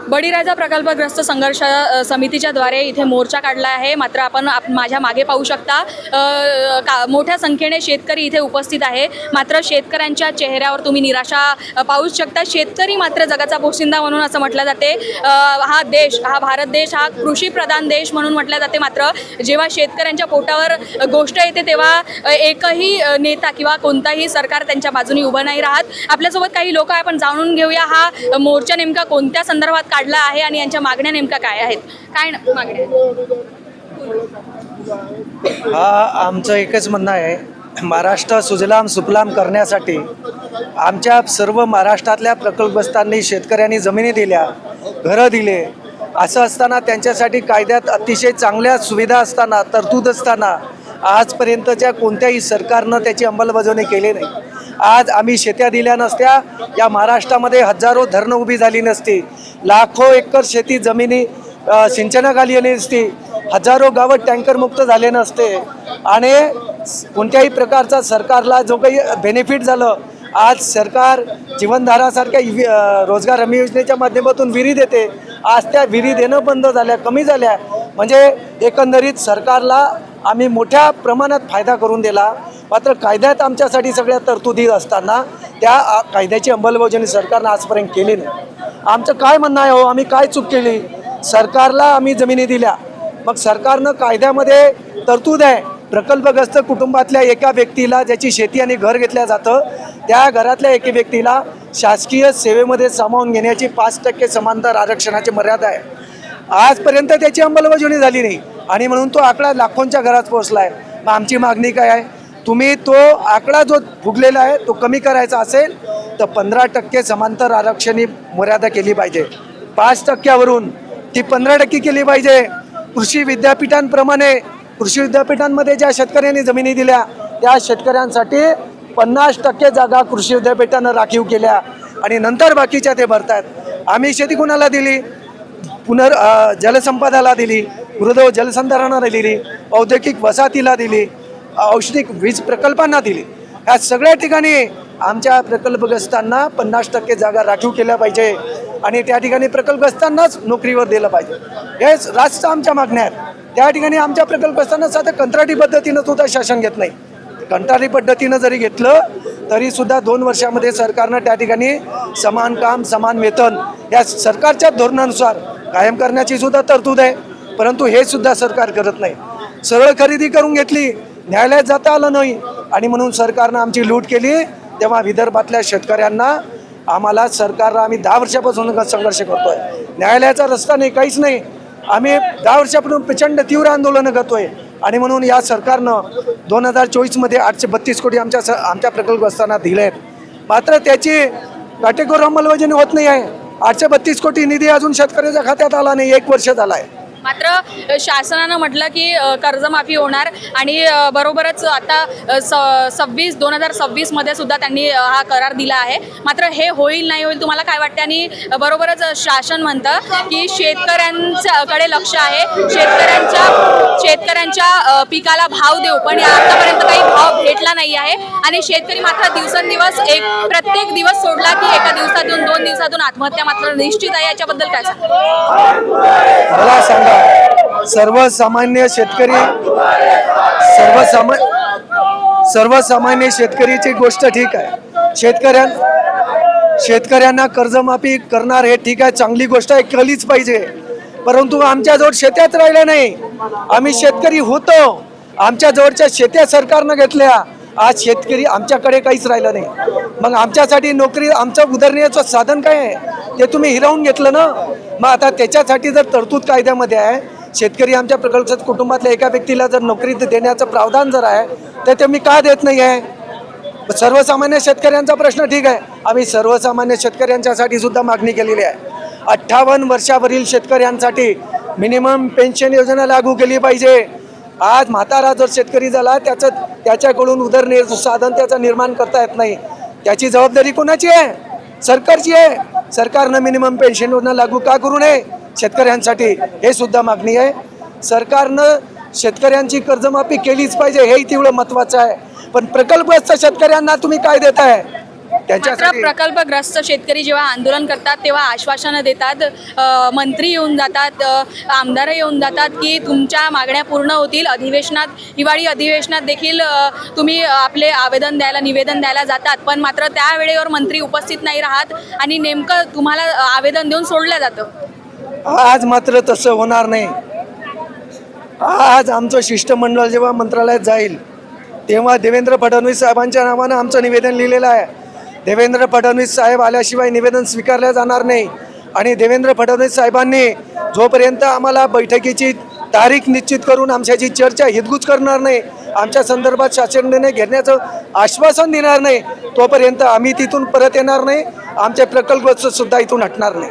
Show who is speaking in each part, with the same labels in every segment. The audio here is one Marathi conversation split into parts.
Speaker 1: बळीराजा प्रकल्पग्रस्त संघर्ष समितीच्या द्वारे इथे मोर्चा काढला आहे। मात्र आपण माझ्या मागे पाहू शकता मोठ्या संख्येने शेतकरी इथे उपस्थित आहे। मात्र शेतकऱ्यांच्या चेहऱ्यावर तुम्ही निराशा पाहू शकता। शेतकरी मात्र जगाचा पोशिंदा म्हणून असं म्हटलं जाते। हा देश, हा भारत देश हा कृषीप्रधान देश म्हणून म्हटलं जाते। मात्र जेव्हा शेतकऱ्यांच्या पोटावर गोष्ट येते तेव्हा एकही नेता किंवा कोणताही सरकार त्यांच्या बाजूने उभं नाही राहत। आपल्यासोबत काही लोक आहे, आपण जाणून घेऊया हा मोर्चा नेमका कोणत्या संदर्भात काढला आहे आणि यांच्या मागण्या नेमक्या काय आहेत। काय मागण्या?
Speaker 2: आमचं एकच म्हणणं आहे, महाराष्ट्र सुजलाम सुफलाम करण्यासाठी आमच्या सर्व महाराष्ट्रातल्या प्रकल्पग्रस्तांनी शेतकऱ्यांनी जमिनी दिल्या, घरं दिले। असं असताना त्यांच्यासाठी कायद्यात अतिशय चांगल्या सुविधा असताना, तरतूद असताना आजपर्यंतच्या कोणत्याही सरकारनं त्याची अंमलबजावणी केली नाही। आज आम्ही शेत्या दिल्या नसत्या, या महाराष्ट्रामध्ये हजारो धरणं उभी झाली नसती, लाखो एकर शेती जमिनी सिंचनाखाली आली नसती, हजारो गावं टँकरमुक्त झाले नसते आणि कोणत्याही प्रकारचा सरकारला जो काही बेनिफिट झालं। आज सरकार जीवनधारासारख्या रोजगार हमी योजनेच्या माध्यमातून विहिरी देते, आज त्या विहिरी देणं बंद झाल्या, कमी झाल्या। म्हणजे एकंदरीत सरकारला आम्ही मोठ्या प्रमाणात फायदा करून दिला। मात्र कायद्यात आमच्यासाठी सगळ्या तरतुदी असताना त्या कायद्याची अंमलबजावणी सरकारनं आजपर्यंत केली नाही। आमचं काय म्हणणं आहे, हो आम्ही काय चूक केली? सरकारला आम्ही जमिनी दिल्या, मग सरकारनं कायद्यामध्ये तरतूद आहे, प्रकल्पग्रस्त कुटुंबातल्या एका व्यक्तीला ज्याची शेती आणि घर घेतलं जातं, त्या घरातल्या एका व्यक्तीला शासकीय सेवेमध्ये सामावून घेण्याची 5% समांतर आरक्षणाची मर्यादा आहे। आजपर्यंत त्याची अंमलबजावणी झाली नाही आणि म्हणून तो आकडा लाखोंच्या घरात पोहोचला आहे। मग आमची मागणी काय आहे? तुम्ही तो आकडा जो फुगलेला आहे तो कमी करायचा असेल तर 15% समांतर आरक्षणी मर्यादा केली पाहिजे। 5%वरून ती 15% केली पाहिजे। कृषी विद्यापीठांप्रमाणे कृषी विद्यापीठांमध्ये ज्या शेतकऱ्यांनी जमिनी दिल्या त्या शेतकऱ्यांसाठी 50% जागा कृषी विद्यापीठानं राखीव केल्या आणि नंतर बाकीच्या ते भरतात। आम्ही शेती कुणाला दिली? जलसंपदाला दिली, मृद जलसंधारणाला दिली, औद्योगिक वसाहतीला दिली, औष्णिक वीज प्रकल्पांना दिली। या सगळ्या ठिकाणी आमच्या प्रकल्पग्रस्तांना 50% जागा राखीव केल्या पाहिजे आणि त्या ठिकाणी प्रकल्पग्रस्तांनाच नोकरीवर दिलं पाहिजे। हे रास्त आमच्या मागण्या आहेत। त्या ठिकाणी आमच्या प्रकल्पग्रस्तांना साधं कंत्राटी पद्धतीनं सुद्धा शासन घेत नाही। कंत्राटी पद्धतीनं जरी घेतलं तरी सुद्धा 2 वर्षामध्ये सरकारनं त्या ठिकाणी समान काम समान वेतन या सरकारच्या धोरणानुसार कायम करण्याची सुद्धा तरतूद आहे, परंतु हे सुद्धा सरकार करत नाही। सरळ खरेदी करून घेतली, न्यायालयात जाता आलं नाही आणि म्हणून सरकारनं आमची लूट केली। तेव्हा विदर्भातल्या शेतकऱ्यांना आम्हाला सरकारला आम्ही 10 वर्षापासून संघर्ष करतोय, न्यायालयाचा रस्ता नाही, काहीच नाही। आम्ही 10 वर्षापासून प्रचंड तीव्र आंदोलनं करतोय आणि म्हणून या सरकारनं 2024मध्ये 832 कोटी आमच्या प्रकल्पग्रस्तांना दिले आहेत। मात्र त्याची काटेकोर अंमलबजावणी होत नाही आहे। 832 कोटी निधी अजून शेतकऱ्याच्या खात्यात आला नाही, 1 वर्ष झाला आहे।
Speaker 1: मात्र शासनानं म्हटलं की कर्जमाफी होणार आणि बरोबरच आता 2026मध्ये सुद्धा त्यांनी हा करार दिला आहे। मात्र हे होईल नाही होईल तुम्हाला काय वाटते? आणि बरोबरच शासन म्हणतं की शेतकऱ्यांच्याकडे लक्ष आहे, शेतकऱ्यांच्या पिकाला भाव देऊ, पण आतापर्यंत काही भाव भेटला नाही आहे आणि शेतकरी मात्र दिवसेंदिवस प्रत्येक दिवस सोडला की एका दिवसातून 2 दिवसातून आत्महत्या मात्र निश्चित आहे। याच्याबद्दल काय सांगा?
Speaker 2: मला सांगा, सर्वसामान्य शेतकरीची गोष्ट ठीक आहे, शेतकऱ्यांना कर्जमाफी करणार हे ठीक आहे, चांगली गोष्ट आहे, केलीच पाहिजे। परंतु आमच्या जवळ शेत्याच राहिल्या नाही। आम्ही शेतकरी होतो, आमच्या जवळच्या शेत्या सरकारनं घेतल्या, आज शेतकरी आमच्याकडे काहीच राहिलं नाही। मग आमच्यासाठी नोकरी, आमचं उदरनिर्वाहाचं साधन काय आहे ते तुम्ही हिरावून घेतलं ना। मग आता त्याच्यासाठी जर तरतूद कायद्यामध्ये आहे, शेतकरी आमच्या प्रकल्प कुटुंबातल्या एका व्यक्तीला जर नोकरी देण्याचं प्रावधान जर आहे तर ते मी का देत नाही आहे? सर्वसामान्य शेतकऱ्यांचा प्रश्न ठीक आहे, आम्ही सर्वसामान्य शेतकऱ्यांच्यासाठी सुद्धा मागणी केलेली आहे। 58 वर्षावरील शेतकऱ्यांसाठी मिनिमम पेन्शन योजना लागू केली पाहिजे। आज म्हातारा जर शेतकरी झाला त्याच्याकडून उदरनिर्वाह साधन त्याचं निर्माण करता येत नाही, त्याची जबाबदारी कोणाची आहे? सरकारची आहे। सरकारनं मिनिमम पेन्शन योजना लागू का करू नये शेतकऱ्यांसाठी? हे सुद्धा मागणी आहे। सरकारनं शेतकऱ्यांची कर्जमाफी केलीच पाहिजे, हेही तेवढं महत्त्वाचं आहे। पण प्रकल्पग्रस्त शेतकऱ्यांना तुम्ही काय देताय?
Speaker 1: मात्र
Speaker 2: त्यांच्यासाठी
Speaker 1: प्रकल्पग्रस्त शेतकरी जेव्हा आंदोलन करतात तेव्हा आश्वासनं देतात, मंत्री येऊन जातात, आमदार येऊन जातात की तुमच्या मागण्या पूर्ण होतील. हिवाळी अधिवेशनात देखील तुम्ही आपले निवेदन द्यायला जातात, पण मात्र त्यावेळेवर मंत्री उपस्थित नाही राहत आणि नेमकं तुम्हाला आवेदन देऊन सोडलं जातं.
Speaker 2: आज मात्र तसं होणार नाही. आज आमचं शिष्टमंडळ जेव्हा मंत्रालयात जाईल तेव्हा देवेंद्र फडणवीस साहेबांच्या नावानं आमचं निवेदन लिहिलेलं आहे. देवेंद्र फडणवीस साहेब आल्याशिवाय निवेदन स्वीकारलं जाणार नाही. आणि देवेंद्र फडणवीस साहेबांनी जोपर्यंत आम्हाला बैठकीची तारीख निश्चित करून आमच्याची चर्चा हितगुज करणार नाही, आमच्या संदर्भात शासन निर्णय घेण्याचं आश्वासन देणार नाही, तोपर्यंत आम्ही तिथून परत येणार नाही. आमचे प्रकल्प सुद्धा इथून हटणार नाही.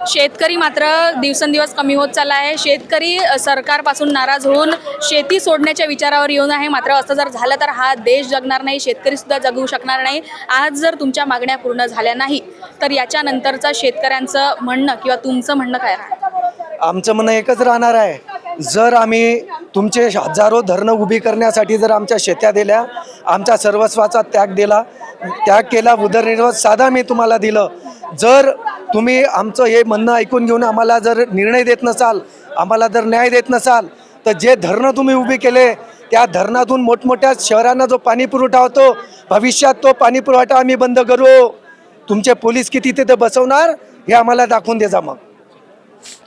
Speaker 1: शेतकरी मात्र दिवसेंदिवस कमी होत चालला आहे. शेतकरी सरकारपासून नाराज होऊन शेती सोडण्याच्या विचारावर येऊन आहे. मात्र असं जर झालं तर हा देश जगणार नाही, शेतकरीसुद्धा जगू शकणार नाही. आज जर तुमच्या मागण्या पूर्ण झाल्या नाही तर याच्यानंतरचं शेतकऱ्यांचं म्हणणं किंवा तुमचं म्हणणं काय राहणार?
Speaker 2: आमचं म्हणणं एकच राहणार आहे, जर आम्ही तुमचे हजारो धरणं उभी करण्यासाठी जर आमच्या शेत्या दिल्या, आमच्या सर्वस्वाचा त्याग केला, उदरनिर्वाह साधा मी तुम्हाला दिलं, जर तुम्ही आमचं हे म्हणणं ऐकून घेऊन आम्हाला जर निर्णय देत नसाल, आम्हाला जर न्याय देत नसाल, तर जे धरणं तुम्ही उभी केले त्या धरणातून मोठमोठ्या शहरांना जो पाणी पुरवठा होतो, भविष्यात तो पाणी पुरवठा आम्ही बंद करू. तुमचे पोलीस किती तिथे बसवणार हे आम्हाला दाखवून दे जा. मग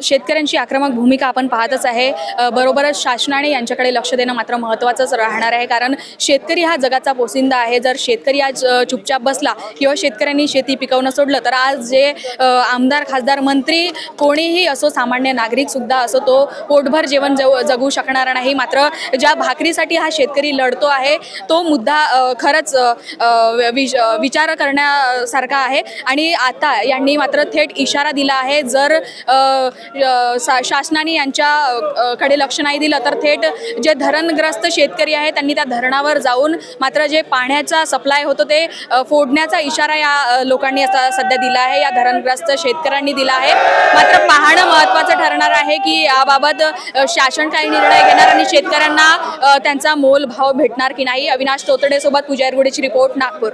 Speaker 1: शेतकऱ्यांची आक्रमक भूमिका आपण पाहतच आहे. बरोबरच शासनाने यांच्याकडे लक्ष देणं मात्र महत्त्वाचंच राहणार आहे, कारण शेतकरी हा जगाचा पोशिंदा आहे. जर शेतकरी आज चुपचाप बसला किंवा शेतकऱ्यांनी शेती पिकवणं सोडलं तर आज जे आमदार, खासदार, मंत्री कोणीही असो, सामान्य नागरिकसुद्धा असो, तो पोटभर जेवण जगू शकणार नाही. मात्र ज्या भाकरीसाठी हा शेतकरी लढतो आहे तो मुद्दा खरंच विचार करण्यासारखा आहे. आणि आता यांनी मात्र थेट इशारा दिला आहे, जर शासनाने यांच्याकडे लक्ष नाही दिलं तर थेट जे धरणग्रस्त शेतकरी आहे त्यांनी त्या धरणावर जाऊन मात्र जे पाण्याचा सप्लाय होतो ते फोडण्याचा इशारा या लोकांनी आता सध्या दिला आहे, या धरणग्रस्त शेतकऱ्यांनी दिला आहे. मात्र पाहणं महत्त्वाचं ठरणार आहे की याबाबत शासन काही निर्णय घेणार आणि शेतकऱ्यांना त्यांचा मोल भाव भेटणार की नाही. अविनाश तोतडे सोबत पूजा एरगुडेची रिपोर्ट, नागपूर.